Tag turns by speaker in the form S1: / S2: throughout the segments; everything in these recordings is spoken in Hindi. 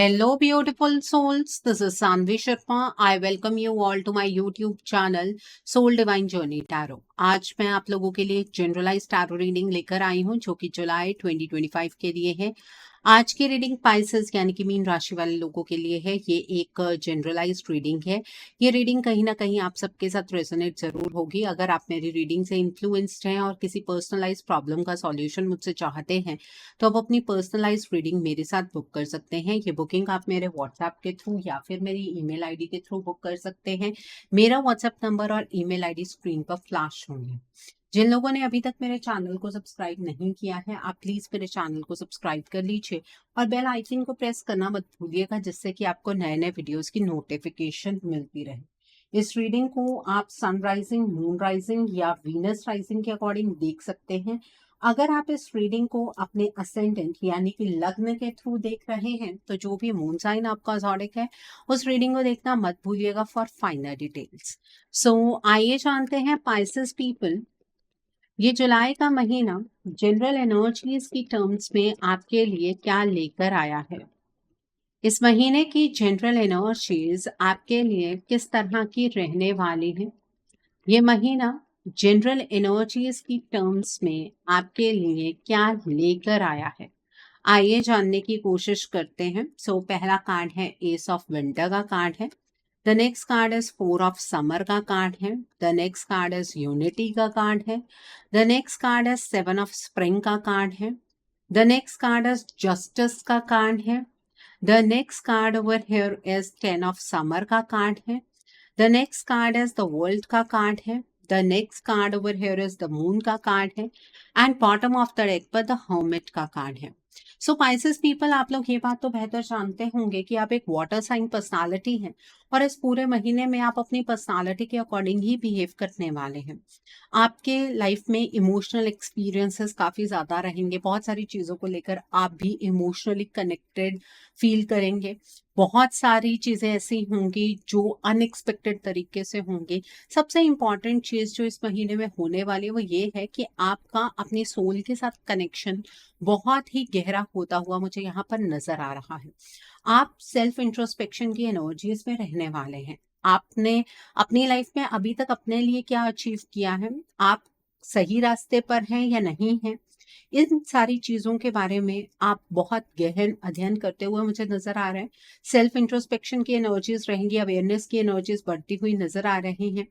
S1: Hello, beautiful souls. This is Sanvi Sharma. I welcome you all to my YouTube channel Soul Divine Journey Tarot. आज मैं आप लोगों के लिए एक जनरलाइज टैरो रीडिंग लेकर आई हूं जो कि जुलाई 2025 के लिए है। आज की रीडिंग पाइसेस यानी कि मीन राशि वाले लोगों के लिए है। ये एक जनरलाइज्ड रीडिंग है। ये रीडिंग कहीं ना कहीं आप सबके साथ रेजोनेट जरूर होगी। अगर आप मेरी रीडिंग से इन्फ्लुएंस्ड हैं और किसी पर्सनलाइज प्रॉब्लम का सॉल्यूशन मुझसे चाहते हैं तो आप अपनी पर्सनलाइज रीडिंग मेरे साथ बुक कर सकते हैं। ये बुकिंग आप मेरे व्हाट्सएप के थ्रू या फिर मेरी ईमेल आईडी के थ्रू बुक कर सकते हैं। मेरा व्हाट्सएप नंबर और ईमेल आईडी स्क्रीन पर फ्लैश होंगे। जिन लोगों ने अभी तक मेरे चैनल को सब्सक्राइब नहीं किया है आप प्लीज मेरे चैनल को सब्सक्राइब कर लीजिए और बेल आइकन को प्रेस करना मत भूलिएगा जिससे कि आपको नए नए वीडियोस की नोटिफिकेशन मिलती रहे। इस रीडिंग को आप सनराइजिंग, मून राइजिंग या वीनस राइजिंग के अकॉर्डिंग देख सकते हैं। अगर आप इस रीडिंग को अपने असेंडेंट यानी कि लग्न के थ्रू देख रहे हैं तो जो भी मून साइन आपका ज़ोडिक है उस रीडिंग को देखना मत भूलिएगा फॉर फाइनल डिटेल्स। सो आइए जानते हैं पाइसेस पीपल, ये जुलाई का महीना जनरल एनर्जीज की टर्म्स में आपके लिए क्या लेकर आया है। इस महीने की जनरल एनर्जीज आपके लिए किस तरह की रहने वाली है। ये महीना जनरल एनर्जीज की टर्म्स में आपके लिए क्या लेकर आया है, आइए जानने की कोशिश करते हैं। पहला कार्ड है एस ऑफ विंटर का कार्ड है। The next card is 4 of summer का कार्ड है। The next card is unity का कार्ड है। The next card is 7 of spring का कार्ड है। The next card is justice का कार्ड है। The next card over here is 10 of summer का कार्ड है। The next card is the world का कार्ड है। The next card over here is the moon का कार्ड है and bottom of the deck पर द हर्मिट का कार्ड है। पाइसेस पीपल, आप लोग ये बात तो बेहतर जानते होंगे कि आप एक वाटर साइन पर्सनालिटी हैं और इस पूरे महीने में आप अपनी पर्सनालिटी के अकॉर्डिंग ही बिहेव करने वाले हैं। आपके लाइफ में इमोशनल एक्सपीरियंसेस काफ़ी ज़्यादा रहेंगे। बहुत सारी चीज़ों को लेकर आप भी इमोशनली कनेक्टेड फील करेंगे। बहुत सारी चीज़ें ऐसी होंगी जो अनएक्सपेक्टेड तरीके से होंगी। सबसे इम्पॉर्टेंट चीज़ जो इस महीने में होने वाली है वो ये है कि आपका अपने सोल के साथ कनेक्शन बहुत ही गहरा होता हुआ मुझे यहाँ पर नजर आ रहा है। आप सेल्फ इंट्रोस्पेक्शन की एनर्जीज में रहने वाले हैं। आपने अपनी लाइफ में अभी तक अपने लिए क्या अचीव किया है, आप सही रास्ते पर हैं या नहीं हैं, इन सारी चीजों के बारे में आप बहुत गहन अध्ययन करते हुए मुझे नजर आ रहे हैं। सेल्फ इंट्रोस्पेक्शन की एनर्जीज रहेंगी, अवेयरनेस की एनर्जीज बढ़ती हुई नजर आ रही हैं।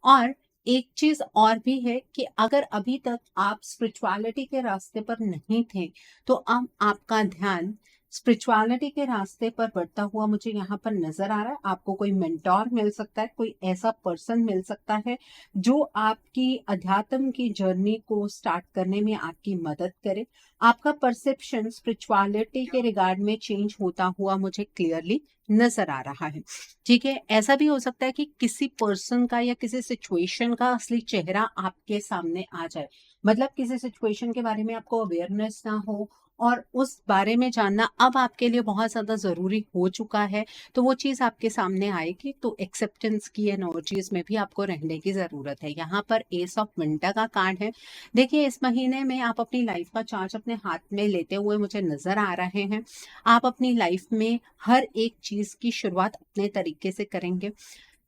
S1: और एक चीज और भी है कि अगर अभी तक आप स्पिरिचुअलिटी के रास्ते पर नहीं थे तो अब आपका ध्यान स्पिरिचुअलिटी के रास्ते पर बढ़ता हुआ मुझे यहाँ पर नजर आ रहा है। आपको कोई मेंटोर मिल सकता है, कोई ऐसा पर्सन मिल सकता है जो आपकी अध्यात्म की जर्नी को स्टार्ट करने में आपकी मदद करे। आपका परसेप्शन स्पिरिचुअलिटी के रिगार्ड में चेंज होता हुआ मुझे क्लियरली नजर आ रहा है। ठीक है, ऐसा भी हो सकता है कि किसी पर्सन का या किसी सिचुएशन का असली चेहरा आपके सामने आ जाए। मतलब किसी सिचुएशन के बारे में आपको अवेयरनेस ना हो और उस बारे में जानना अब आपके लिए बहुत ज्यादा जरूरी हो चुका है, तो वो चीज आपके सामने आएगी। तो एक्सेप्टेंस की एनर्जीज में भी आपको रहने की जरूरत है। यहाँ पर एस ऑफ विंटर का कार्ड है। देखिए, इस महीने में आप अपनी लाइफ का चार्ज अपने हाथ में लेते हुए मुझे नजर आ रहे हैं। आप अपनी लाइफ में हर एक चीज की शुरुआत अपने तरीके से करेंगे।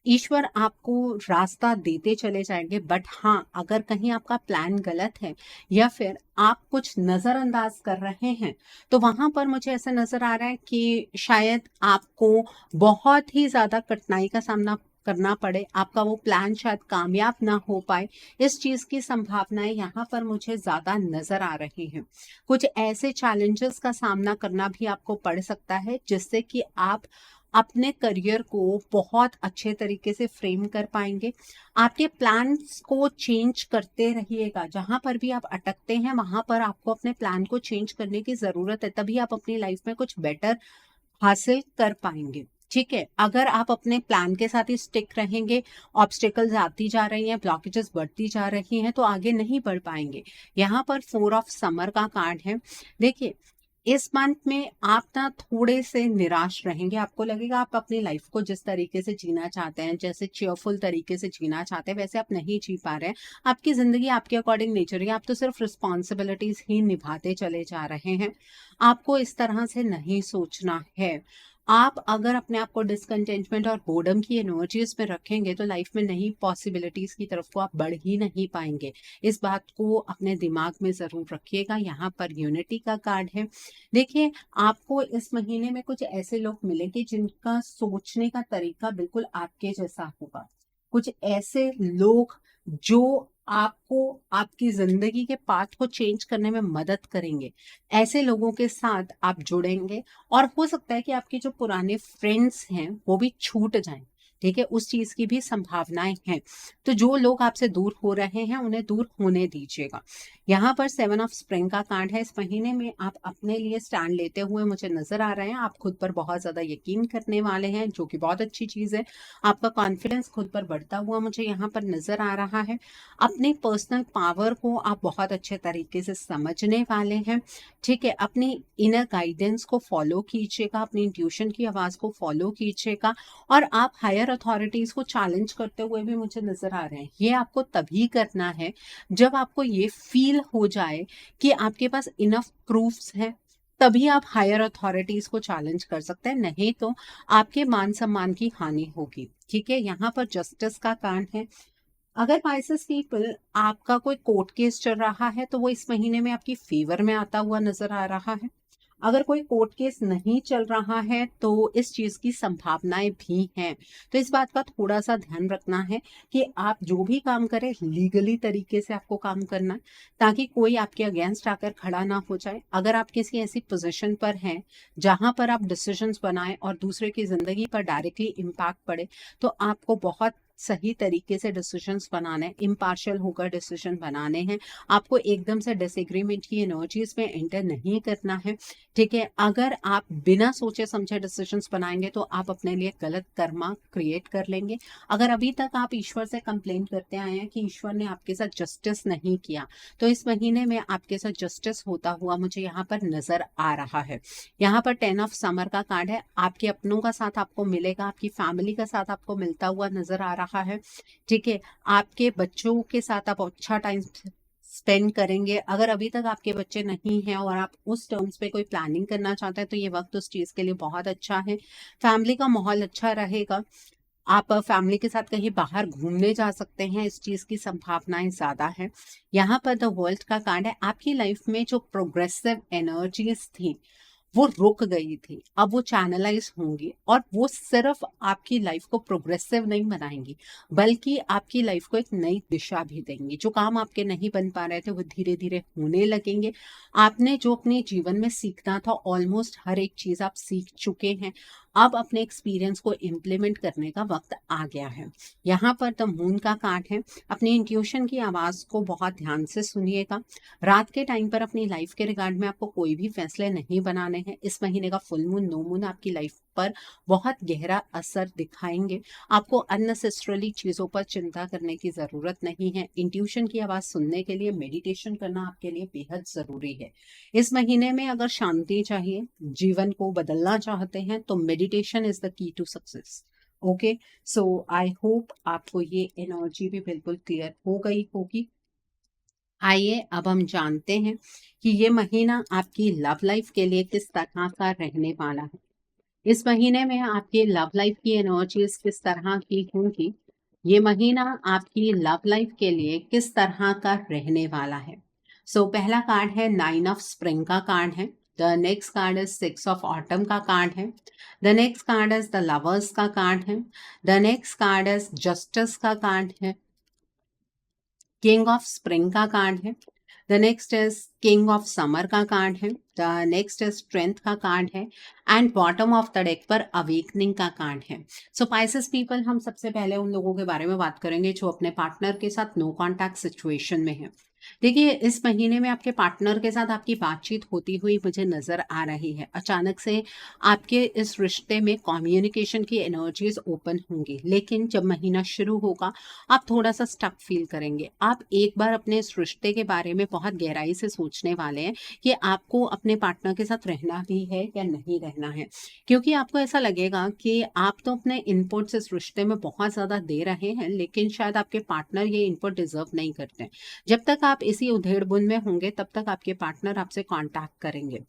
S1: ईश्वर आपको रास्ता देते चले जाएंगे। बट हाँ, अगर कहीं आपका प्लान गलत है या फिर आप कुछ नजरअंदाज कर रहे हैं तो वहां पर मुझे ऐसा नजर आ रहा है कि शायद आपको बहुत ही ज्यादा कठिनाई का सामना करना पड़े, आपका वो प्लान शायद कामयाब ना हो पाए। इस चीज की संभावनाएं यहाँ पर मुझे ज्यादा नजर आ रही हैं। कुछ ऐसे चैलेंजेस का सामना करना भी आपको पड़ सकता है जिससे कि आप अपने करियर को बहुत अच्छे तरीके से फ्रेम कर पाएंगे। आपके प्लान्स को चेंज करते रहिएगा। जहां पर भी आप अटकते हैं वहां पर आपको अपने प्लान को चेंज करने की जरूरत है, तभी आप अपनी लाइफ में कुछ बेटर हासिल कर पाएंगे। ठीक है, अगर आप अपने प्लान के साथ ही स्टिक रहेंगे, ऑब्स्टिकल्स आती जा रही हैं, ब्लॉकेजेस बढ़ती जा रही हैं तो आगे नहीं बढ़ पाएंगे। यहाँ पर 4 ऑफ समर का कार्ड है। देखिए, इस मंथ में आप ना थोड़े से निराश रहेंगे। आपको लगेगा आप अपनी लाइफ को जिस तरीके से जीना चाहते हैं, जैसे चेयरफुल तरीके से जीना चाहते हैं, वैसे आप नहीं जी पा रहे हैं। आपकी जिंदगी आपके अकॉर्डिंग नहीं चल रही है, आप तो सिर्फ रिस्पॉन्सिबिलिटीज ही निभाते चले जा रहे हैं। आपको इस तरह से नहीं सोचना है। आप अगर अपने आप को डिसकंटेंटमेंट और बोर्डम की एनर्जीज में रखेंगे तो लाइफ में नई पॉसिबिलिटीज की तरफ को आप बढ़ ही नहीं पाएंगे। इस बात को अपने दिमाग में जरूर रखिएगा। यहाँ पर यूनिटी का कार्ड है। देखिए, आपको इस महीने में कुछ ऐसे लोग मिलेंगे जिनका सोचने का तरीका बिल्कुल आपके जैसा होगा। कुछ ऐसे लोग जो आपको आपकी जिंदगी के पाथ को चेंज करने में मदद करेंगे। ऐसे लोगों के साथ आप जुड़ेंगे और हो सकता है कि आपके जो पुराने फ्रेंड्स हैं वो भी छूट जाएं। ठीक है, उस चीज की भी संभावनाएं हैं। तो जो लोग आपसे दूर हो रहे हैं उन्हें दूर होने दीजिएगा। यहाँ पर 7 ऑफ स्प्रिंग का कार्ड है। इस महीने में आप अपने लिए स्टैंड लेते हुए मुझे नजर आ रहे हैं। आप खुद पर बहुत ज्यादा यकीन करने वाले हैं, जो कि बहुत अच्छी चीज है। आपका कॉन्फिडेंस खुद पर बढ़ता हुआ मुझे यहाँ पर नजर आ रहा है। अपने पर्सनल पावर को आप बहुत अच्छे तरीके से समझने वाले हैं। ठीक है, अपनी इनर गाइडेंस को फॉलो कीजिएगा, अपनी इंट्यूशन की आवाज को फॉलो कीजिएगा और आप हायर अथॉरिटीज को चैलेंज करते हुए भी मुझे नजर आ रहे हैं। ये आपको तभी करना है जब आपको ये फील हो जाए कि आपके पास इनफ प्रूफ्स हैं, तभी आप हायर अथॉरिटीज को चैलेंज कर सकते हैं, नहीं तो आपके मान सम्मान की हानि होगी। ठीक है, यहाँ पर जस्टिस का कार्ड है। अगर पाइसेस पीपल आपका कोई कोर्ट केस चल रहा है तो वो इस महीने में आपकी फेवर में आता हुआ नजर आ रहा है। अगर कोई कोर्ट केस नहीं चल रहा है तो इस चीज की संभावनाएं भी हैं। तो इस बात का थोड़ा सा ध्यान रखना है कि आप जो भी काम करें लीगली तरीके से आपको काम करना है, ताकि कोई आपके अगेंस्ट आकर खड़ा ना हो जाए। अगर आप किसी ऐसी पोजीशन पर हैं जहां पर आप डिसीजंस बनाएं और दूसरे की जिंदगी पर डायरेक्टली इम्पैक्ट पड़े, तो आपको बहुत सही तरीके से डिसीजंस बनाने हैं, इम्पार्शियल होकर डिसीजन बनाने हैं। आपको एकदम से डिसएग्रीमेंट की एनर्जीज में एंटर नहीं करना है। ठीक है, अगर आप बिना सोचे समझे डिसीजंस बनाएंगे तो आप अपने लिए गलत कर्मा क्रिएट कर लेंगे। अगर अभी तक आप ईश्वर से कंप्लेन करते आए हैं कि ईश्वर ने आपके साथ जस्टिस नहीं किया, तो इस महीने में आपके साथ जस्टिस होता हुआ मुझे यहाँ पर नजर आ रहा है। यहाँ पर 10 ऑफ समर का कार्ड है। आपके अपनों का साथ आपको मिलेगा, आपकी फैमिली का साथ आपको मिलता हुआ नजर आ रहा है। ठीक है, आपके बच्चों के साथ आप अच्छा टाइम स्पेंड करेंगे। अगर अभी तक आपके बच्चे नहीं हैं और आप उस टर्म्स पे कोई प्लानिंग करना चाहते हैं तो ये वक्त उस चीज के लिए बहुत अच्छा है। फैमिली का माहौल अच्छा रहेगा। आप फैमिली के साथ कहीं बाहर घूमने जा सकते हैं, इस चीज की संभावनाएं ज्यादा है। यहाँ पर द वर्ल्ड का कार्ड है। आपकी लाइफ में जो प्रोग्रेसिव एनर्जीज थी वो रुक गई थी, अब वो चैनलाइज होंगी और वो सिर्फ आपकी लाइफ को प्रोग्रेसिव नहीं बनाएंगी बल्कि आपकी लाइफ को एक नई दिशा भी देंगी। जो काम आपके नहीं बन पा रहे थे वो धीरे धीरे होने लगेंगे। आपने जो अपने जीवन में सीखना था ऑलमोस्ट हर एक चीज आप सीख चुके हैं। अब अपने एक्सपीरियंस को इम्प्लीमेंट करने का वक्त आ गया है। यहाँ पर द मून का कार्ड है। अपनी इंट्यूशन की आवाज को बहुत ध्यान से सुनिएगा। रात के टाइम पर अपनी लाइफ के रिगार्ड में आपको कोई भी फैसले नहीं बनाने हैं। इस महीने का फुल मून नो मून आपकी लाइफ पर बहुत गहरा असर दिखाएंगे। आपको अननेसेसरली चीजों पर चिंता करने की जरूरत नहीं है। इंट्यूशन की आवाज सुनने के लिए मेडिटेशन करना आपके लिए बेहद जरूरी है। इस महीने में अगर शांति चाहिए, जीवन को बदलना चाहते हैं, तो meditation is the key to success. Okay, so I hope आपको ये एनर्जी भी बिल्कुल क्लियर हो गई होगी। आइए अब हम जानते हैं कि ये महीना आपकी लव लाइफ के लिए किस तरह का रहने वाला है। इस महीने में आपकी लव लाइफ की एनर्जीज किस तरह की होंगी। ये महीना आपकी लव लाइफ के लिए किस तरह का रहने वाला है। सो पहला कार्ड है 9 ऑफ स्प्रिंग का कार्ड है। The next card is 6 of autumn का कार्ड है। The next card is the lovers का कार्ड है। The next card is justice का कार्ड है। किंग ऑफ स्प्रिंग का कार्ड है। The next is king of summer का कार्ड है। द नेक्स्ट इज स्ट्रेंथ का कार्ड है and bottom of the deck पर अवेकनिंग का कार्ड है। सो पाइसेस पीपल, हम सबसे पहले उन लोगों के बारे में बात करेंगे जो अपने पार्टनर के साथ नो कॉन्टैक्ट सिचुएशन में है। देखिए, इस महीने में आपके पार्टनर के साथ आपकी बातचीत होती हुई मुझे नजर आ रही है। अचानक से आपके इस रिश्ते में कम्युनिकेशन की एनर्जीज ओपन होंगी, लेकिन जब महीना शुरू होगा आप थोड़ा सा स्टक फील करेंगे। आप एक बार अपने इस रिश्ते के बारे में बहुत गहराई से सोचने वाले हैं कि आपको अपने पार्टनर के साथ रहना भी है या नहीं रहना है, क्योंकि आपको ऐसा लगेगा कि आप तो अपने इनपुट्स इस रिश्ते में बहुत ज़्यादा दे रहे हैं, लेकिन शायद आपके पार्टनर ये इनपुट डिजर्व नहीं करते हैं। जब तक आप इसी उधेड़-बुन में होंगे, तब तक आपके पार्टनर आपसे कॉन्टैक्ट करेंगे,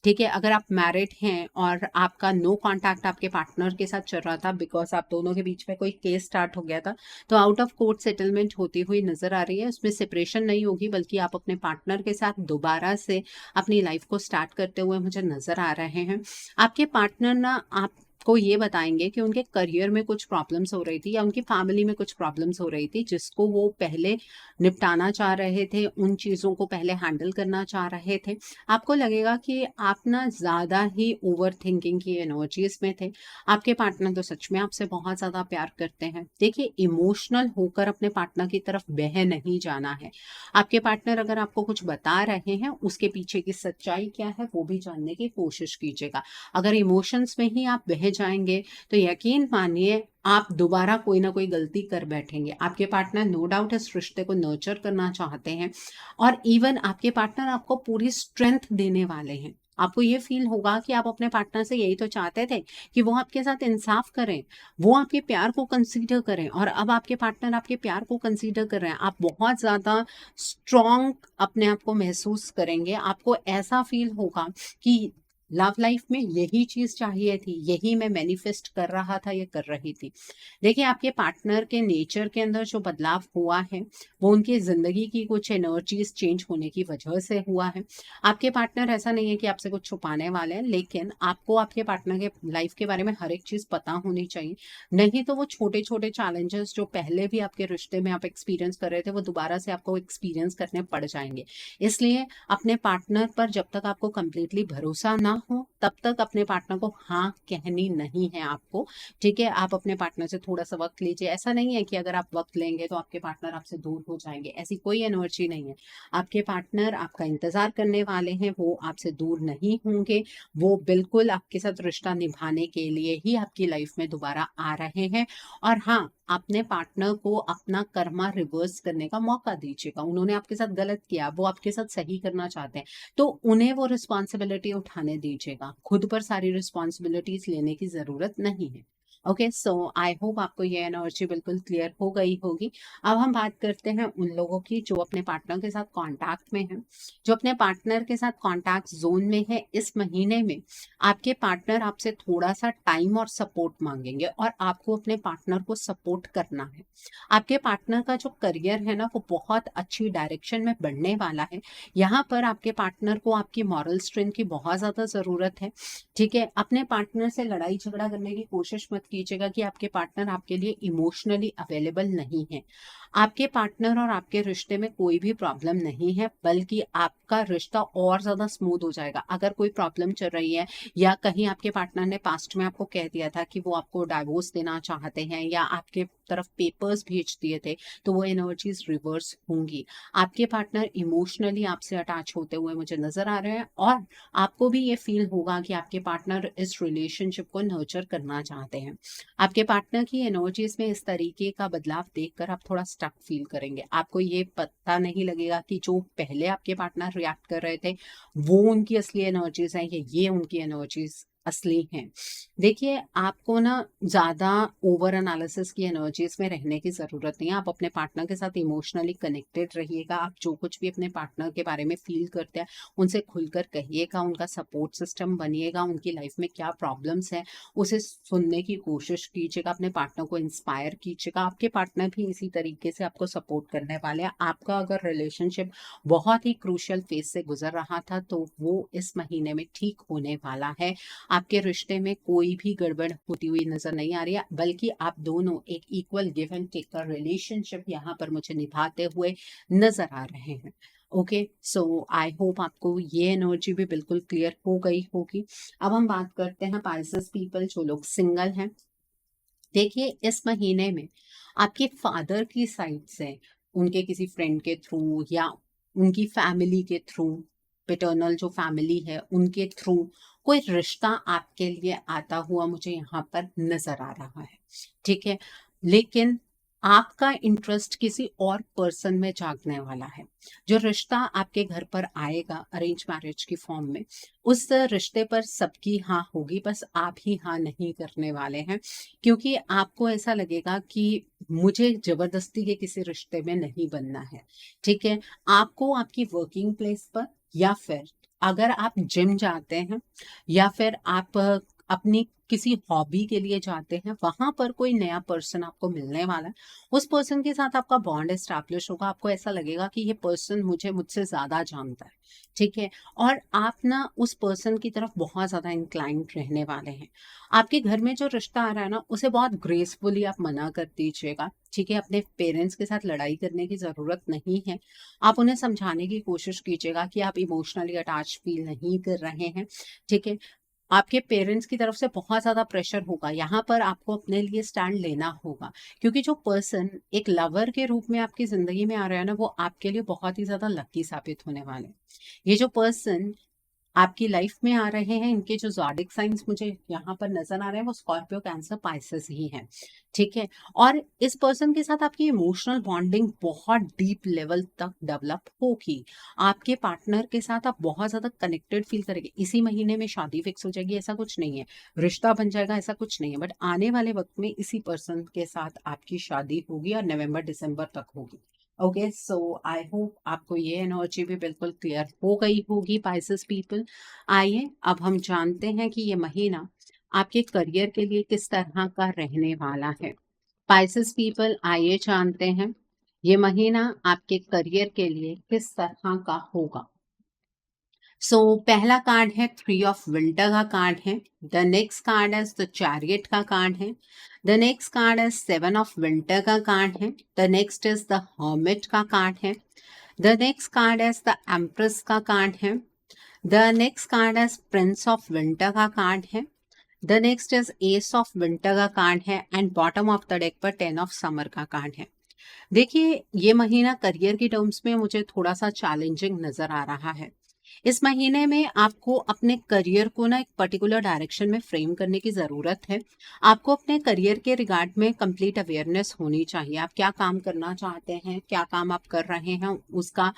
S1: ठीक है? अगर आप मैरिड हैं और आपका नो कॉन्टैक्ट आपके पार्टनर के साथ चल रहा था बिकॉज़ आप दोनों के बीच में कोई केस स्टार्ट हो गया था, तो आउट ऑफ कोर्ट सेटलमेंट होती हुई नज़र आ रही है। उसमें सेपरेशन नहीं होगी, बल्कि आप अपने पार्टनर के साथ दोबारा से अपनी लाइफ को स्टार्ट करते हुए मुझे नज़र आ रहे हैं। आपके पार्टनर ना आपको ये बताएँगे कि उनके करियर में कुछ प्रॉब्लम्स हो रही थी या उनकी फैमिली में कुछ प्रॉब्लम्स हो रही थी, जिसको वो पहले निपटाना चाह रहे थे, उन चीज़ों को पहले हैंडल करना चाह रहे थे। आपको लगेगा कि आप ना ज़्यादा ही ओवरथिंकिंग की एनर्जीज़ में थे। आपके पार्टनर तो सच में आपसे बहुत ज़्यादा प्यार करते हैं। देखिए, इमोशनल होकर अपने पार्टनर की तरफ बह नहीं जाना है। आपके पार्टनर अगर आपको कुछ बता रहे हैं, उसके पीछे की सच्चाई क्या है, वो भी जानने की कोशिश कीजिएगा। अगर इमोशंस में ही आप बह जाएँगे, तो यकीन मानिए आप दोबारा कोई ना कोई गलती कर बैठेंगे। आपके पार्टनर नो डाउट इस रिश्ते को नर्चर करना चाहते हैं और इवन आपके पार्टनर आपको पूरी स्ट्रेंथ देने वाले हैं। आपको ये फ़ील होगा कि आप अपने पार्टनर से यही तो चाहते थे कि वो आपके साथ इंसाफ़ करें, वो आपके प्यार को कंसीडर करें और अब आपके पार्टनर आपके प्यार को कंसीडर कर रहे हैं। आप बहुत ज़्यादा स्ट्रॉन्ग अपने आप को महसूस करेंगे। आपको ऐसा फ़ील होगा कि लव लाइफ में यही चीज़ चाहिए थी, यही मैं मैनिफेस्ट कर रहा था या कर रही थी। देखिए, आपके पार्टनर के नेचर के अंदर जो बदलाव हुआ है, वो उनकी ज़िंदगी की कुछ एनर्जीज़ चेंज होने की वजह से हुआ है। आपके पार्टनर ऐसा नहीं है कि आपसे कुछ छुपाने वाले हैं, लेकिन आपको आपके पार्टनर के लाइफ के बारे में हर एक चीज़ पता होनी चाहिए। नहीं तो वो छोटे-छोटे चैलेंजेस जो पहले भी आपके रिश्ते में आप एक्सपीरियंस कर रहे थे, वो दोबारा से आपको एक्सपीरियंस करने पड़ जाएँगे। इसलिए अपने पार्टनर पर जब तक आपको कंप्लीटली भरोसा ना हो, तब तक अपने पार्टनर को हाँ कहनी नहीं है आपको, ठीक है? आप अपने पार्टनर से थोड़ा-सा वक़्त लीजिए। ऐसा नहीं है कि अगर आप वक़्त लेंगे तो आपके पार्टनर आपसे दूर हो जाएँगे, ऐसी कोई एनर्जी नहीं है। आपके पार्टनर आपका इंतज़ार करने वाले हैं, वो आपसे दूर नहीं होंगे। वो बिल्कुल आपके साथ रिश्ता निभाने के लिए ही आपकी लाइफ़ में दोबारा आ रहे हैं और हाँ, अपने पार्टनर को अपना कर्मा रिवर्स करने का मौका दीजिएगा। उन्होंने आपके साथ गलत किया, वो आपके साथ सही करना चाहते हैं, तो उन्हें वो रिस्पॉन्सिबिलिटी उठाने दीजिएगा। खुद पर सारी रिस्पॉन्सिबिलिटीज़ लेने की ज़रूरत नहीं है। ओके, सो आई होप आपको ये एनर्जी बिल्कुल क्लियर हो गई होगी। अब हम बात करते हैं उन लोगों की जो अपने पार्टनर के साथ कॉन्टैक्ट में हैं। जो अपने पार्टनर के साथ कॉन्टैक्ट ज़ोन में है, इस महीने में आपके पार्टनर आपसे थोड़ा-सा टाइम और सपोर्ट माँगेंगे और आपको अपने पार्टनर को सपोर्ट करना है। आपके पार्टनर का जो करियर है ना, वो बहुत अच्छी डायरेक्शन में बढ़ने वाला है। यहाँ पर आपके पार्टनर को आपकी मॉरल स्ट्रेंथ की बहुत ज़्यादा ज़रूरत है, ठीक है? अपने पार्टनर से लड़ाई झगड़ा करने की कोशिश मत कीजिएगा कि आपके पार्टनर आपके लिए इमोशनली अवेलेबल नहीं है। आपके पार्टनर और आपके रिश्ते में कोई भी प्रॉब्लम नहीं है, बल्कि आपका रिश्ता और ज़्यादा स्मूथ हो जाएगा। अगर कोई प्रॉब्लम चल रही है या कहीं आपके पार्टनर ने पास्ट में आपको कह दिया था कि वो आपको डाइवोर्स देना चाहते हैं या आपके तरफ पेपर्स भेज दिए थे, तो वो एनर्जीज़ रिवर्स होंगी। आपके पार्टनर इमोशनली आपसे अटैच होते हुए मुझे नज़र आ रहे हैं और आपको भी ये फ़ील होगा कि आपके पार्टनर इस रिलेशनशिप को नर्चर करना चाहते हैं। आपके पार्टनर की एनर्जीज़ में इस तरीके का बदलाव देखकर आप थोड़ा स्टक फ़ील करेंगे। आपको ये पता नहीं लगेगा कि जो पहले आपके पार्टनर रिएक्ट कर रहे थे, वो उनकी असली एनर्जीज़ हैं या ये उनकी एनर्जीज़ असली हैं। देखिए, आपको ना ज़्यादा ओवर एनालिसिस की एनर्जीज़ में रहने की ज़रूरत नहीं है। आप अपने पार्टनर के साथ इमोशनली कनेक्टेड रहिएगा। आप जो कुछ भी अपने पार्टनर के बारे में फ़ील करते हैं, उनसे खुलकर कहिएगा, उनका सपोर्ट सिस्टम बनिएगा, उनकी लाइफ़ में क्या प्रॉब्लम्स हैं, उसे सुनने की कोशिश कीजिएगा, अपने पार्टनर को इंस्पायर कीजिएगा। आपके पार्टनर भी इसी तरीके से आपको सपोर्ट करने वाले हैं। आपका अगर रिलेशनशिप बहुत ही क्रूशियल फेज़ से गुज़र रहा था, तो वो इस महीने में ठीक होने वाला है। आपके रिश्ते में कोई भी गड़बड़ होती हुई नज़र नहीं आ रही है, बल्कि आप दोनों एक इक्वल गिव एंड टेक का रिलेशनशिप यहाँ पर मुझे निभाते हुए नज़र आ रहे हैं। ओके, सो आई होप आपको ये एनर्जी भी बिल्कुल क्लियर हो गई होगी। अब हम बात करते हैं पाइसेस पीपल जो लोग सिंगल हैं। देखिए, इस महीने में आपके फादर की साइड से उनके किसी फ्रेंड के थ्रू या उनकी फैमिली के थ्रू, पैटर्नल जो फैमिली है उनके थ्रू कोई रिश्ता आपके लिए आता हुआ मुझे यहाँ पर नजर आ रहा है, ठीक है? लेकिन आपका इंटरेस्ट किसी और पर्सन में जागने वाला है। जो रिश्ता आपके घर पर आएगा अरेंज मैरिज की फॉर्म में, उस रिश्ते पर सबकी हाँ होगी, बस आप ही हाँ नहीं करने वाले हैं। क्योंकि आपको ऐसा लगेगा कि मुझे जबरदस्ती के किसी रिश्ते में नहीं बनना है। ठीक है, आपको आपकी वर्किंग प्लेस पर, या फिर अगर आप जिम जाते हैं, या फिर आप अपनी किसी हॉबी के लिए जाते हैं, वहां पर कोई नया पर्सन आपको मिलने वाला है। उस पर्सन के साथ आपका बॉन्ड एस्टैब्लिश होगा। आपको ऐसा लगेगा कि ये पर्सन मुझसे ज्यादा जानता है। ठीक है, और आप ना उस पर्सन की तरफ बहुत ज्यादा इंक्लाइंड रहने वाले हैं। आपके घर में जो रिश्ता आ रहा है ना, उसे बहुत ग्रेसफुली आप मना कर दीजिएगा। ठीक है, अपने पेरेंट्स के साथ लड़ाई करने की जरूरत नहीं है। आप उन्हें समझाने की कोशिश कीजिएगा कि आप इमोशनली अटैच फील नहीं कर रहे हैं। ठीक है, आपके पेरेंट्स की तरफ से बहुत ज़्यादा प्रेशर होगा, यहाँ पर आपको अपने लिए स्टैंड लेना होगा। क्योंकि जो पर्सन एक लवर के रूप में आपकी ज़िंदगी में आ रहा है ना, वो आपके लिए बहुत ही ज़्यादा लकी साबित होने वाले हैं। ये जो पर्सन आपकी लाइफ में आ रहे हैं, इनके जो ज़ोडिक साइंस मुझे यहाँ पर नजर आ रहे हैं, वो स्कॉर्पियो, कैंसर, पाइसेस ही हैं। ठीक है, और इस पर्सन के साथ आपकी इमोशनल बॉन्डिंग बहुत डीप लेवल तक डेवलप होगी। आपके पार्टनर के साथ आप बहुत ज्यादा कनेक्टेड फील करेंगे। इसी महीने में शादी फिक्स हो जाएगी ऐसा कुछ नहीं है, रिश्ता बन जाएगा ऐसा कुछ नहीं है, बट आने वाले वक्त में इसी पर्सन के साथ आपकी शादी होगी और नवंबर दिसंबर तक होगी। ओके, सो आई होप आपको ये एनर्जी भी बिल्कुल क्लियर हो गई होगी पाइसेस पीपल। आइए अब हम जानते हैं कि ये महीना आपके करियर के लिए किस तरह का रहने वाला है। पाइसेस पीपल, आइए जानते हैं ये महीना आपके करियर के लिए किस तरह का होगा। सो पहला कार्ड है थ्री ऑफ विंटर का कार्ड है। द नेक्स्ट कार्ड है द चैरियट का कार्ड है। द नेक्स्ट कार्ड है सेवन ऑफ विंटर का कार्ड है। The next is the hermit का कार्ड है। द नेक्स्ट कार्ड है द एम्प्रेस का कार्ड है। द नेक्स्ट कार्ड है प्रिंस ऑफ विंटर का कार्ड है। The next is S of winter का कार्ड है and bottom of the deck पर टेन ऑफ समर का कार्ड है। देखिए, ये महीना करियर की टर्म्स में मुझे थोड़ा सा चैलेंजिंग नजर आ रहा है। इस महीने में आपको अपने करियर को ना एक पर्टिकुलर डायरेक्शन में फ्रेम करने की ज़रूरत है। आपको अपने करियर के रिगार्ड में कंप्लीट अवेयरनेस होनी चाहिए। आप क्या काम करना चाहते हैं, क्या काम आप कर रहे हैं, उसका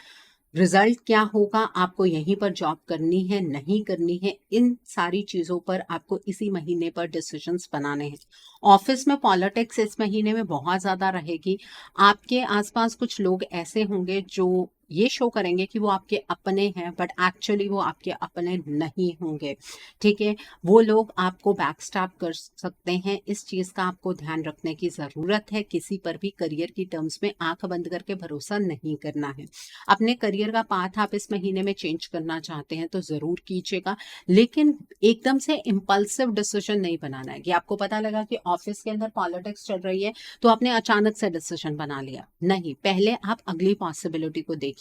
S1: रिजल्ट क्या होगा, आपको यहीं पर जॉब करनी है नहीं करनी है, इन सारी चीज़ों पर आपको इसी महीने पर डिसीजंस बनाने हैं। ऑफिस में पॉलिटिक्स इस महीने में बहुत ज़्यादा रहेगी। आपके आसपास कुछ लोग ऐसे होंगे जो ये शो करेंगे कि वो आपके अपने हैं, बट एक्चुअली वो आपके अपने नहीं होंगे। ठीक है, वो लोग आपको बैकस्टैब कर सकते हैं। इस चीज़ का आपको ध्यान रखने की ज़रूरत है। किसी पर भी करियर की टर्म्स में आंख बंद करके भरोसा नहीं करना है। अपने करियर का पाथ आप इस महीने में चेंज करना चाहते हैं तो ज़रूर कीजिएगा, लेकिन एकदम से इम्पल्सिव डिसीजन नहीं बनाना है कि आपको पता लगा कि ऑफिस के अंदर पॉलिटिक्स चल रही है तो आपने अचानक से डिसीजन बना लिया। नहीं, पहले आप अगली पॉसिबिलिटी को देखिए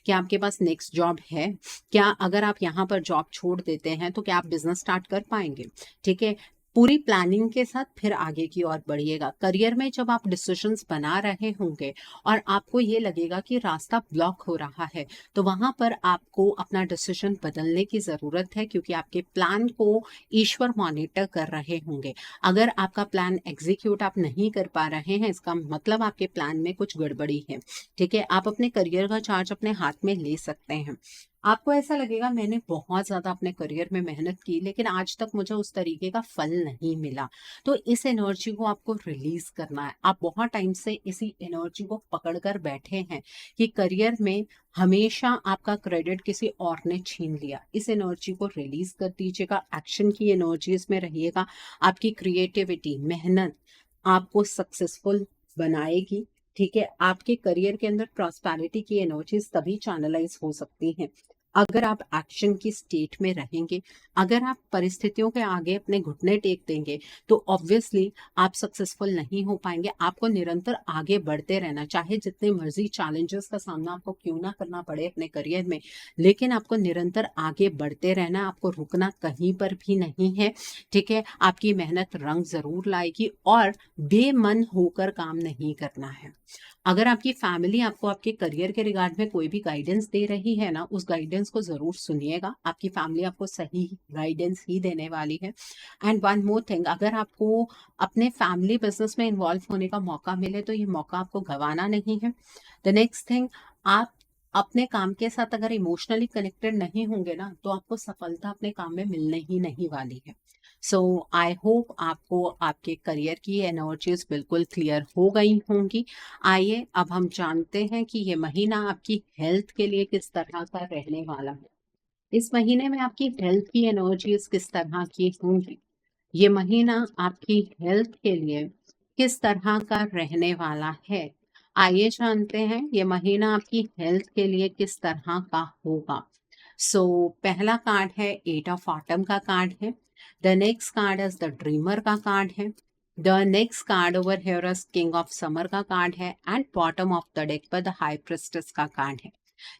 S1: कि आपके पास नेक्स्ट जॉब है क्या। अगर आप यहाँ पर जॉब छोड़ देते हैं तो क्या आप बिजनेस स्टार्ट कर पाएंगे। ठीक है, पूरी प्लानिंग के साथ फिर आगे की ओर बढ़िएगा। करियर में जब आप डिसीजंस बना रहे होंगे और आपको ये लगेगा कि रास्ता ब्लॉक हो रहा है, तो वहां पर आपको अपना डिसीजन बदलने की ज़रूरत है, क्योंकि आपके प्लान को ईश्वर मॉनिटर कर रहे होंगे। अगर आपका प्लान एग्जीक्यूट आप नहीं कर पा रहे हैं, इसका मतलब आपके प्लान में कुछ गड़बड़ी है। ठीक है, आप अपने करियर का चार्ज अपने हाथ में ले सकते हैं। आपको ऐसा लगेगा मैंने बहुत ज़्यादा अपने करियर में मेहनत की, लेकिन आज तक मुझे उस तरीके का फल नहीं मिला। तो इस एनर्जी को आपको रिलीज करना है। आप बहुत टाइम से इसी एनर्जी को पकड़ कर बैठे हैं कि करियर में हमेशा आपका क्रेडिट किसी और ने छीन लिया। इस एनर्जी को रिलीज कर दीजिएगा। एक्शन की एनर्जी इसमें रहिएगा। आपकी क्रिएटिविटी, मेहनत आपको सक्सेसफुल बनाएगी। ठीक है, आपके करियर के अंदर प्रॉस्पेरिटी की एनर्जीज तभी चैनलाइज हो सकती हैं अगर आप एक्शन की स्टेट में रहेंगे। अगर आप परिस्थितियों के आगे अपने घुटने टेक देंगे तो ऑब्वियसली आप सक्सेसफुल नहीं हो पाएंगे। आपको निरंतर आगे बढ़ते रहना, चाहे जितने मर्जी चैलेंजेस का सामना आपको क्यों ना करना पड़े अपने करियर में, लेकिन आपको निरंतर आगे बढ़ते रहना। आपको रुकना कहीं पर भी नहीं है। ठीक है, आपकी मेहनत रंग जरूर लाएगी और बेमन होकर काम नहीं करना है। अगर आपकी फैमिली आपको आपके करियर के रिगार्ड में कोई भी गाइडेंस दे रही है ना, उस गाइडेंस को ज़रूर सुनिएगा। आपकी फैमिली आपको सही गाइडेंस ही देने वाली है। एंड वन मोर थिंग, अगर आपको अपने फैमिली बिजनेस में इन्वॉल्व होने का मौका मिले तो ये मौका आपको गंवाना नहीं है। द नेक्स्ट थिंग, आप अपने काम के साथ अगर इमोशनली कनेक्टेड नहीं होंगे ना, तो आपको सफलता अपने काम में मिलने ही नहीं वाली है। सो आई होप आपको आपके करियर की एनर्जीज बिल्कुल क्लियर हो गई होंगी। आइए अब हम जानते हैं कि ये महीना आपकी हेल्थ के लिए किस तरह का रहने वाला है। इस महीने में आपकी हेल्थ की एनर्जीज किस तरह की होंगी, ये महीना आपकी हेल्थ के लिए किस तरह का रहने वाला है। आइए जानते हैं ये महीना आपकी हेल्थ के लिए किस तरह का होगा। सो पहला कार्ड है 8 ऑफ ऑटम का कार्ड है। The next card is the dreamer का कार्ड है। The next card over here is king of summer का कार्ड है and bottom of the deck पर द हाई प्रिस्टेस का कार्ड है।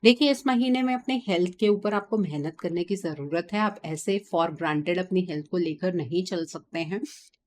S1: देखिए, इस महीने में अपने हेल्थ के ऊपर आपको मेहनत करने की ज़रूरत है। आप ऐसे फॉर ग्रांटेड अपनी हेल्थ को लेकर नहीं चल सकते हैं।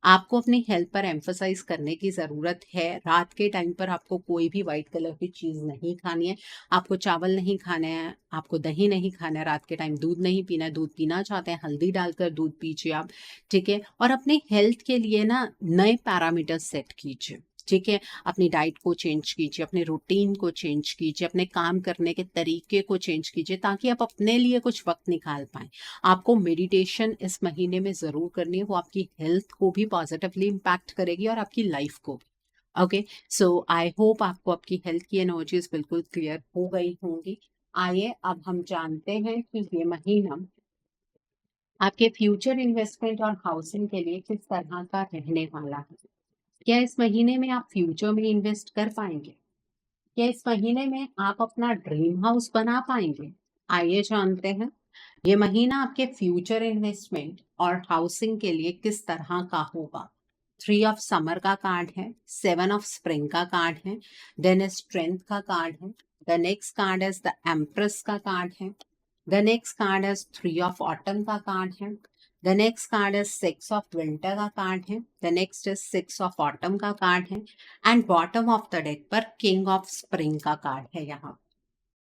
S1: आपको अपनी हेल्थ पर एम्फसाइज़ करने की ज़रूरत है। रात के टाइम पर आपको कोई भी व्हाइट कलर की चीज़ नहीं खानी है। आपको चावल नहीं खाने हैं, आपको दही नहीं खाना है, रात के टाइम दूध नहीं पीना है। दूध पीना चाहते हैं, हल्दी डालकर दूध पीजिए आप, ठीक है? और अपनी हेल्थ के लिए ना नए पैरामीटर्स सेट कीजिए, ठीक है? अपनी डाइट को चेंज कीजिए, अपने रूटीन को चेंज कीजिए, अपने काम करने के तरीके को चेंज कीजिए, ताकि आप अपने लिए कुछ वक्त निकाल पाएं। आपको मेडिटेशन इस महीने में ज़रूर करनी है, वो आपकी हेल्थ को भी पॉजिटिवली इम्पैक्ट करेगी और आपकी लाइफ को भी। ओके, सो आई होप आपको आपकी हेल्थ की एनर्जीज बिल्कुल क्लियर हो गई होंगी। आइए अब हम जानते हैं कि ये महीना आपके फ्यूचर इन्वेस्टमेंट और हाउसिंग के लिए किस तरह का रहने वाला है। क्या इस महीने में आप फ्यूचर में इन्वेस्ट कर पाएंगे? क्या इस महीने में आप अपना ड्रीम हाउस बना पाएंगे? आइए जानते हैं ये महीना आपके फ्यूचर इन्वेस्टमेंट और हाउसिंग के लिए किस तरह का होगा। 3 ऑफ समर का कार्ड है, 7 ऑफ स्प्रिंग का कार्ड है, देन स्ट्रेंथ का कार्ड है, the next card is the empress का कार्ड है, the next card is 3 of autumn का कार्ड है, the next card is 6 of winter का कार्ड है, the next is 6 of autumn का कार्ड है and bottom of the deck पर किंग ऑफ स्प्रिंग का कार्ड है। यहाँ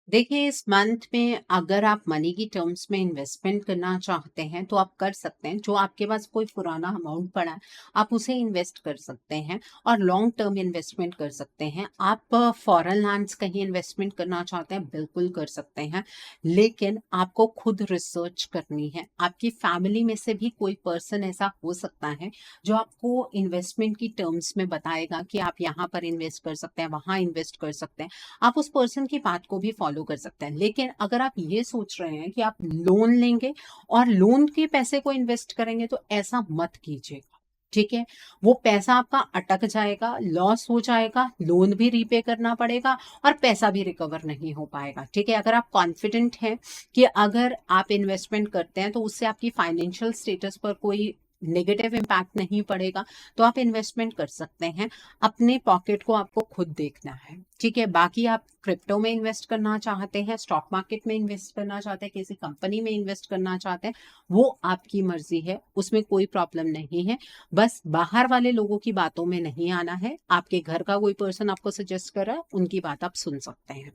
S1: देखिए, इस मंथ में अगर आप मनी की टर्म्स में इन्वेस्टमेंट करना चाहते हैं तो आप कर सकते हैं। जो आपके पास कोई पुराना अमाउंट पड़ा है, आप उसे इन्वेस्ट कर सकते हैं और लॉन्ग टर्म इन्वेस्टमेंट कर सकते हैं। आप फॉरेन लैंड्स कहीं इन्वेस्टमेंट करना चाहते हैं, बिल्कुल कर सकते हैं, लेकिन आपको खुद रिसर्च करनी है। आपकी फैमिली में से भी कोई पर्सन ऐसा हो सकता है जो आपको इन्वेस्टमेंट की टर्म्स में बताएगा कि आप यहाँ पर इन्वेस्ट कर सकते हैं, वहाँ इन्वेस्ट कर सकते हैं। आप उस पर्सन की बात को भी फॉलो कर सकते हैं। लेकिन अगर आप ये सोच रहे हैं कि आप लोन लेंगे और लोन के पैसे को इन्वेस्ट करेंगे, तो ऐसा मत कीजिएगा, ठीक है? वो पैसा आपका अटक जाएगा, लॉस हो जाएगा, लोन भी रीपे करना पड़ेगा और पैसा भी रिकवर नहीं हो पाएगा, ठीक है? अगर आप कॉन्फिडेंट हैं कि अगर आप इन्वेस्टमेंट करते हैं तो उससे आपकी फाइनेंशियल स्टेटस पर कोई नेगेटिव इम्पैक्ट नहीं पड़ेगा, तो आप इन्वेस्टमेंट कर सकते हैं। अपने पॉकेट को आपको खुद देखना है, ठीक है? बाकी आप क्रिप्टो में इन्वेस्ट करना चाहते हैं, स्टॉक मार्केट में इन्वेस्ट करना चाहते हैं, किसी कंपनी में इन्वेस्ट करना चाहते हैं, वो आपकी मर्जी है, उसमें कोई प्रॉब्लम नहीं है। बस बाहर वाले लोगों की बातों में नहीं आना है। आपके घर का कोई पर्सन आपको सजेस्ट कर रहा है, उनकी बात आप सुन सकते हैं,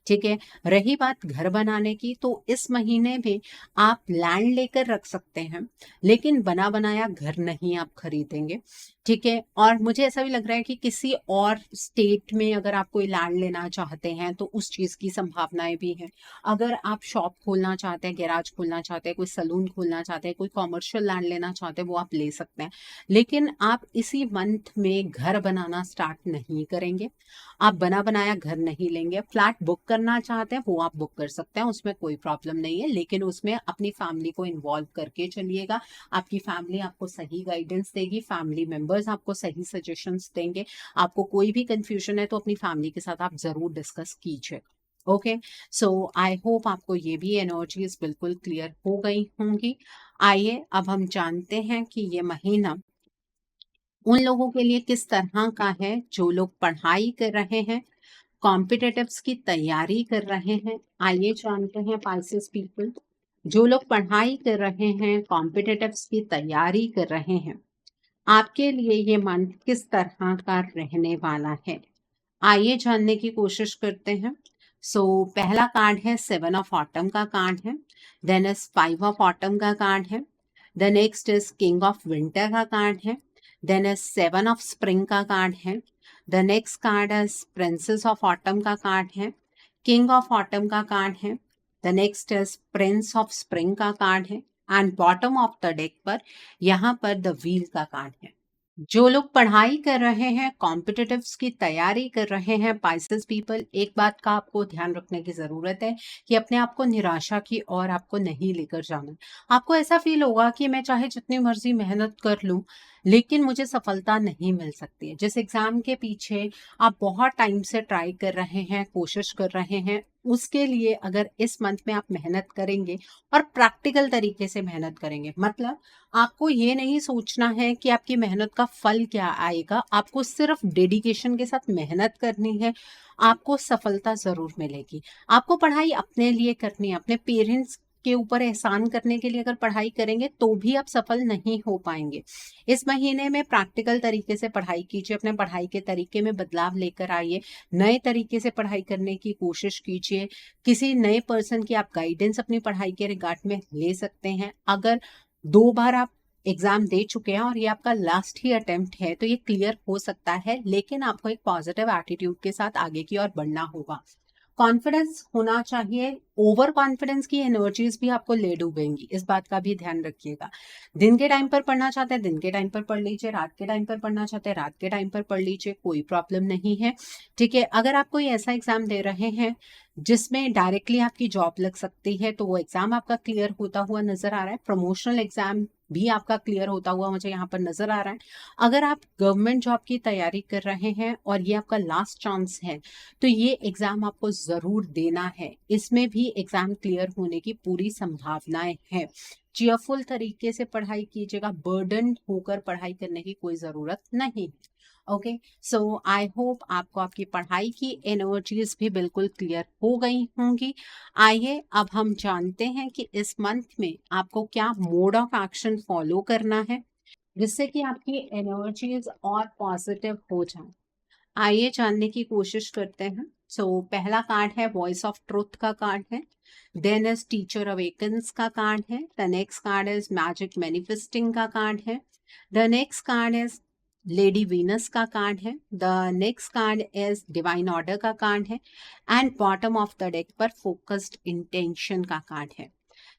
S1: ठीक है? रही बात घर बनाने की, तो इस महीने में आप लैंड लेकर रख सकते हैं, लेकिन बना बनाया घर नहीं आप खरीदेंगे, ठीक है? और मुझे ऐसा भी लग रहा है कि किसी और स्टेट में अगर आप कोई लैंड लेना चाहते हैं तो उस चीज़ की संभावनाएं भी हैं। अगर आप शॉप खोलना चाहते हैं, गैराज खोलना चाहते हैं, कोई सलून खोलना चाहते हैं, कोई कॉमर्शियल लैंड लेना चाहते हैं, वो आप ले सकते हैं। लेकिन आप इसी मंथ में घर बनाना स्टार्ट नहीं करेंगे, आप बना बनाया घर नहीं लेंगे। फ्लैट बुक करना चाहते हैं, वो आप बुक कर सकते हैं, उसमें कोई प्रॉब्लम नहीं है, लेकिन उसमें अपनी फैमिली को इन्वॉल्व करके चलिएगा। आपकी फैमिली आपको सही गाइडेंस देगी, फैमिली मेंबर्स आपको सही सजेशंस देंगे। आपको कोई भी कंफ्यूजन है तो अपनी फैमिली के साथ आप जरूर डिस्कस कीजिए। ओके, सो आई होप आपको ये भी एनर्जीज बिल्कुल क्लियर हो गई होंगी। आइए अब हम जानते हैं कि ये महीना उन लोगों के लिए किस तरह का है जो लोग पढ़ाई कर रहे हैं, कॉम्पिटिटिव्स की तैयारी कर रहे हैं। आइए जानते हैं पाइसेस पीपल, जो लोग पढ़ाई कर रहे हैं, कॉम्पिटिटिव्स की तैयारी कर रहे हैं, आपके लिए ये मंथ किस तरह का रहने वाला है। आइए जानने की कोशिश करते हैं। पहला कार्ड है 7 ऑफ ऑटम का कार्ड है, देन इज 5 ऑफ ऑटम का कार्ड है, the next is king of winter का कार्ड है, देन इज 7 ऑफ स्प्रिंग का कार्ड है, the next card is princess of autumn का कार्ड है, किंग ऑफ ऑटम का कार्ड है, the next is Prince of spring का कार्ड है, and bottom of the deck पर यहाँ पर द व्हील का कार्ड है। जो लोग पढ़ाई कर रहे हैं, कॉम्पिटिटिव्स की तैयारी कर रहे हैं, पाइसेस पीपल, एक बात का आपको ध्यान रखने की जरूरत है कि अपने आप को निराशा की ओर आपको नहीं लेकर जाना। आपको ऐसा फील होगा कि मैं चाहे जितनी मर्जी मेहनत कर लूं लेकिन मुझे सफलता नहीं मिल सकती है। जिस एग्जाम के पीछे आप बहुत टाइम से ट्राई कर रहे हैं, कोशिश कर रहे हैं, उसके लिए अगर इस मंथ में आप मेहनत करेंगे और प्रैक्टिकल तरीके से मेहनत करेंगे, मतलब आपको ये नहीं सोचना है कि आपकी मेहनत का फल क्या आएगा, आपको सिर्फ डेडिकेशन के साथ मेहनत करनी है, आपको सफलता जरूर मिलेगी। आपको पढ़ाई अपने लिए करनी है, अपने पेरेंट्स के ऊपर एहसान करने के लिए अगर पढ़ाई करेंगे तो भी आप सफल नहीं हो पाएंगे। इस महीने में प्रैक्टिकल तरीके से पढ़ाई कीजिए, अपने पढ़ाई के तरीके में बदलाव लेकर आइए, नए तरीके से पढ़ाई करने की कोशिश कीजिए। किसी नए पर्सन की आप गाइडेंस अपनी पढ़ाई के रिगार्ड में ले सकते हैं। अगर 2 बार आप एग्जाम दे चुके हैं और ये आपका लास्ट ही अटेम्प्ट है तो ये क्लियर हो सकता है, लेकिन आपको एक पॉजिटिव एटीट्यूड के साथ आगे की ओर बढ़ना होगा। कॉन्फिडेंस होना चाहिए। ओवर कॉन्फिडेंस की एनर्जीज भी आपको ले डूबेंगी, इस बात का भी ध्यान रखिएगा। दिन के टाइम पर पढ़ना चाहते हैं दिन के टाइम पर पढ़ लीजिए, रात के टाइम पर पढ़ना चाहते हैं रात के टाइम पर पढ़ लीजिए, कोई प्रॉब्लम नहीं है। ठीक है, अगर आप कोई ऐसा एग्जाम दे रहे हैं जिसमें डायरेक्टली आपकी जॉब लग सकती है तो वो एग्जाम आपका क्लियर होता हुआ नजर आ रहा है। प्रमोशनल एग्जाम भी आपका क्लियर होता हुआ मुझे यहाँ पर नजर आ रहा है। अगर आप गवर्नमेंट जॉब की तैयारी कर रहे हैं और ये आपका लास्ट चांस है तो ये एग्जाम आपको जरूर देना है, इसमें भी एग्जाम क्लियर होने की पूरी संभावनाएं हैं। चीयरफुल तरीके से पढ़ाई कीजिएगा, बर्डन होकर पढ़ाई करने की कोई जरूरत नहीं। ओके, सो आई होप आपको आपकी पढ़ाई की एनर्जीज भी बिल्कुल क्लियर हो गई होंगी। आइए अब हम जानते हैं कि इस मंथ में आपको क्या मोड ऑफ एक्शन फॉलो करना है जिससे कि आपकी एनर्जीज और पॉजिटिव हो जाए। आइए जानने की कोशिश करते हैं। पहला कार्ड है वॉइस ऑफ ट्रुथ का कार्ड है, देन इज टीचर अवेकन्स का कार्ड है, the next card is magic manifesting का कार्ड है, the next card is lady Venus का कार्ड है, the next card is divine order का कार्ड है, and bottom of the deck पर फोकस्ड इंटेंशन का कार्ड है।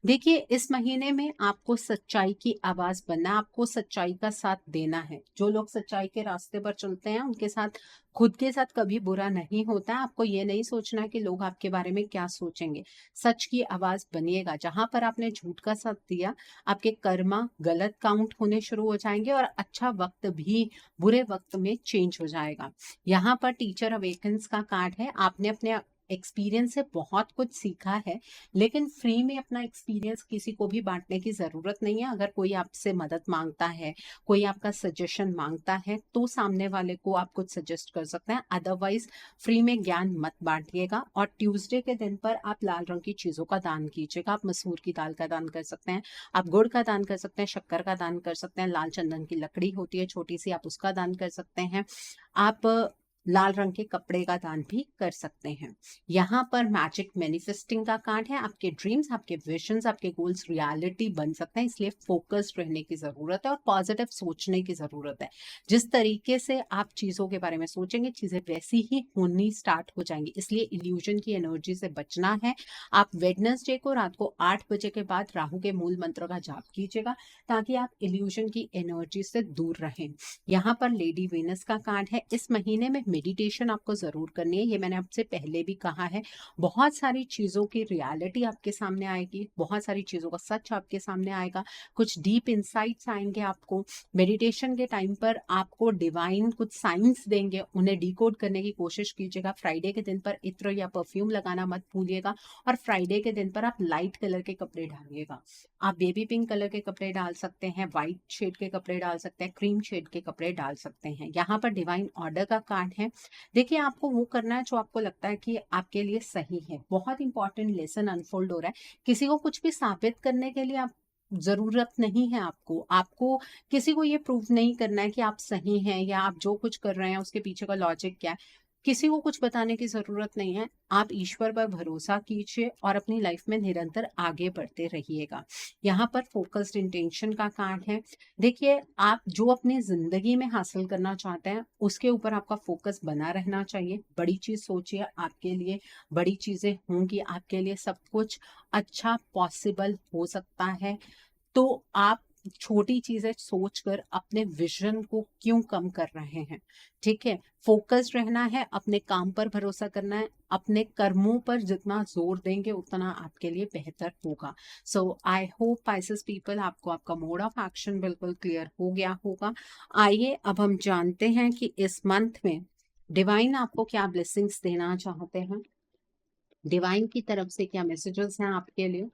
S1: देखिए, इस महीने में आपको सच्चाई की आवाज बनना, आपको सच्चाई का साथ देना है। जो लोग सच्चाई के रास्ते पर चलते हैं उनके साथ खुद के साथ कभी बुरा नहीं होता है। आपको ये नहीं सोचना कि लोग आपके बारे में क्या सोचेंगे। सच की आवाज बनिएगा। जहां पर आपने झूठ का साथ दिया, आपके कर्मा गलत काउंट होने शुरू हो जाएंगे और अच्छा वक्त भी बुरे वक्त में चेंज हो जाएगा। यहाँ पर टीचर अवेकन्स का कार्ड है। आपने अपने एक्सपीरियंस से बहुत कुछ सीखा है, लेकिन फ्री में अपना एक्सपीरियंस किसी को भी बांटने की जरूरत नहीं है। अगर कोई आपसे मदद मांगता है, कोई आपका सजेशन मांगता है तो सामने वाले को आप कुछ सजेस्ट कर सकते हैं, अदरवाइज फ्री में ज्ञान मत बांटिएगा। और ट्यूसडे के दिन पर आप लाल रंग की चीजों का दान कीजिएगा। आप मसूर की दाल का दान कर सकते हैं, आप गुड़ का दान कर सकते हैं, शक्कर का दान कर सकते हैं, लाल चंदन की लकड़ी होती है छोटी सी, आप उसका दान कर सकते हैं, आप लाल रंग के कपड़े का दान भी कर सकते हैं। यहाँ पर मैजिक मैनिफेस्टिंग का कार्ड है। आपके ड्रीम्स, आपके विजन्स, आपके गोल्स रियलिटी बन सकते हैं, इसलिए फोकस्ड रहने की जरूरत है और पॉजिटिव सोचने की जरूरत है। जिस तरीके से आप चीजों के बारे में सोचेंगे चीजें वैसी ही होनी स्टार्ट हो जाएंगी, इसलिए इल्यूजन की एनर्जी से बचना है। आप वेडनेसडे को रात को 8 बजे के बाद राहु के मूल मंत्र का जाप कीजिएगा ताकि आप इल्यूजन की एनर्जी से दूर रहें। यहाँ पर लेडी वीनस का कार्ड है। इस महीने में मेडिटेशन आपको जरूर करनी है, ये मैंने आपसे पहले भी कहा है। बहुत सारी चीजों की रियलिटी आपके सामने आएगी, बहुत सारी चीजों का सच आपके सामने आएगा, कुछ डीप इंसाइट्स आएंगे आपको। मेडिटेशन के टाइम पर आपको डिवाइन कुछ साइंस देंगे, उन्हें डिकोड करने की कोशिश कीजिएगा। फ्राइडे के दिन पर इत्र या परफ्यूम लगाना मत भूलिएगा और फ्राइडे के दिन पर आप लाइट कलर के कपड़े डालिएगा। आप बेबी पिंक कलर के कपड़े डाल सकते हैं, व्हाइट शेड के कपड़े डाल सकते हैं, क्रीम शेड के कपड़े डाल सकते हैं। यहाँ पर डिवाइन ऑर्डर का कार्ड है। देखिए, आपको वो करना है जो आपको लगता है कि आपके लिए सही है। बहुत इंपॉर्टेंट लेसन अनफोल्ड हो रहा है। किसी को कुछ भी साबित करने के लिए आप जरूरत नहीं है। आपको किसी को ये प्रूव नहीं करना है कि आप सही हैं या आप जो कुछ कर रहे हैं उसके पीछे का लॉजिक क्या है। किसी को कुछ बताने की ज़रूरत नहीं है। आप ईश्वर पर भरोसा कीजिए और अपनी लाइफ में निरंतर आगे बढ़ते रहिएगा। यहाँ पर फ़ोकस्ड इंटेंशन का कार्ड है। देखिए, आप जो अपनी ज़िंदगी में हासिल करना चाहते हैं, उसके ऊपर आपका फ़ोकस बना रहना चाहिए। बड़ी चीज़ सोचिए, आपके लिए बड़ी चीज़ें होंगी, आपके लिए सब कुछ अच्छा पॉसिबल हो सकता है। तो आप छोटी चीजें सोचकर अपने विजन को क्यों कम कर रहे हैं? ठीक है, फोकस्ड रहना है, अपने काम पर भरोसा करना है, अपने कर्मों पर जितना जोर देंगे उतना आपके लिए बेहतर होगा। सो आई होप पाइसेस पीपल, आपको आपका मोड ऑफ एक्शन बिल्कुल क्लियर हो गया होगा। आइए अब हम जानते हैं कि इस मंथ में डिवाइन आपको क्या ब्लेसिंग्स देना चाहते हैं। डिवाइन की तरफ से क्या मैसेजेस हैं आपके लिए,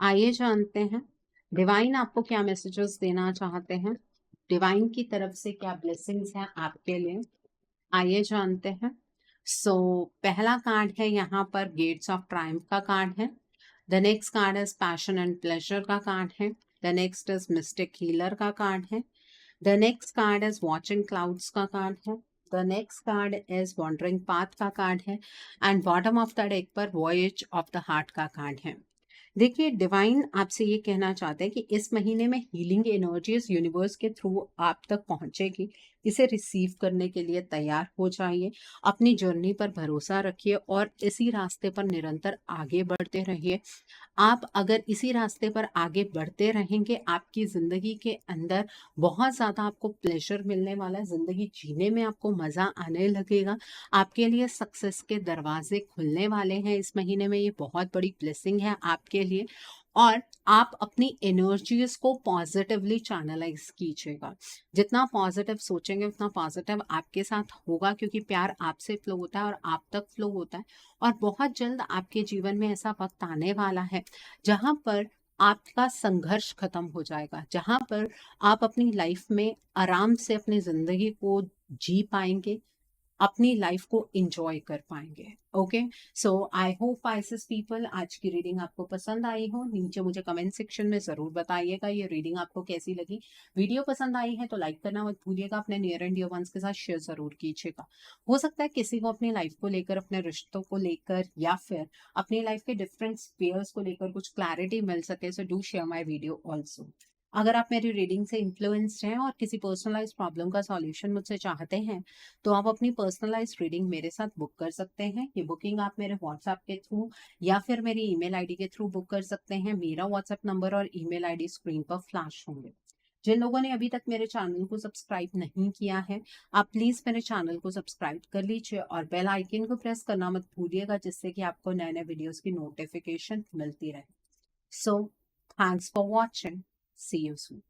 S1: आइए जानते हैं। डिवाइन आपको क्या मैसेजेस देना चाहते हैं, डिवाइन की तरफ से क्या ब्लेसिंग्स हैं आपके लिए, आइए जानते हैं। सो पहला कार्ड है यहाँ पर गेट्स ऑफ ट्रायम्फ का कार्ड है। The next card is passion and pleasure का कार्ड है। The next is mystic healer का कार्ड है। The next card is watching clouds का कार्ड है। The next card is wandering path का कार्ड है। And bottom of the deck पर वॉयज ऑफ द हार्ट का कार्ड है। देखिए, डिवाइन आपसे ये कहना चाहते हैं कि इस महीने में हीलिंग एनर्जीज यूनिवर्स के थ्रू आप तक पहुंचेगी। इसे रिसीव करने के लिए तैयार हो जाइए। अपनी जर्नी पर भरोसा रखिए और इसी रास्ते पर निरंतर आगे बढ़ते रहिए। आप अगर इसी रास्ते पर आगे बढ़ते रहेंगे, आपकी ज़िंदगी के अंदर बहुत ज़्यादा आपको प्लेजर मिलने वाला है, ज़िंदगी जीने में आपको मज़ा आने लगेगा। आपके लिए सक्सेस के दरवाजे खुलने वाले हैं इस महीने में, ये बहुत बड़ी ब्लेसिंग है आपके लिए। और आप अपनी एनर्जीज को पॉजिटिवली चैनलाइज कीजिएगा। जितना पॉजिटिव सोचेंगे उतना पॉजिटिव आपके साथ होगा, क्योंकि प्यार आपसे फ्लो होता है और आप तक फ्लो होता है। और बहुत जल्द आपके जीवन में ऐसा वक्त आने वाला है जहां पर आपका संघर्ष खत्म हो जाएगा, जहां पर आप अपनी लाइफ में आराम से अपनी जिंदगी को जी पाएंगे, अपनी लाइफ को एंजॉय कर पाएंगे। Okay, so I hope Pisces people आज की रीडिंग आपको पसंद आई हो। नीचे मुझे कमेंट सेक्शन में जरूर बताइएगा ये रीडिंग आपको कैसी लगी। वीडियो पसंद आई है तो लाइक करना मत भूलिएगा, अपने नियर एंड डियर वंस के साथ शेयर जरूर कीजिएगा। हो सकता है किसी को अपनी लाइफ को लेकर, अपने रिश्तों को लेकर, या फिर अपनी लाइफ के डिफरेंट स्पेयर्स को लेकर कुछ क्लैरिटी मिल सके। So do share my video also. अगर आप मेरी रीडिंग से इन्फ्लुएंस्ड हैं और किसी पर्सनलाइज प्रॉब्लम का सॉल्यूशन मुझसे चाहते हैं, तो आप अपनी पर्सनलाइज रीडिंग मेरे साथ बुक कर सकते हैं। ये बुकिंग आप मेरे व्हाट्सएप के थ्रू या फिर मेरी ईमेल आईडी के थ्रू बुक कर सकते हैं। मेरा व्हाट्सएप नंबर और ईमेल आईडी स्क्रीन पर फ्लैश होंगे। जिन लोगों ने अभी तक मेरे चैनल को सब्सक्राइब नहीं किया है, आप प्लीज मेरे चैनल को सब्सक्राइब कर लीजिए और बेल आइकन को प्रेस करना मत भूलिएगा, जिससे कि आपको नए नए वीडियोस की नोटिफिकेशन मिलती रहे। So thanks for watching, see you soon.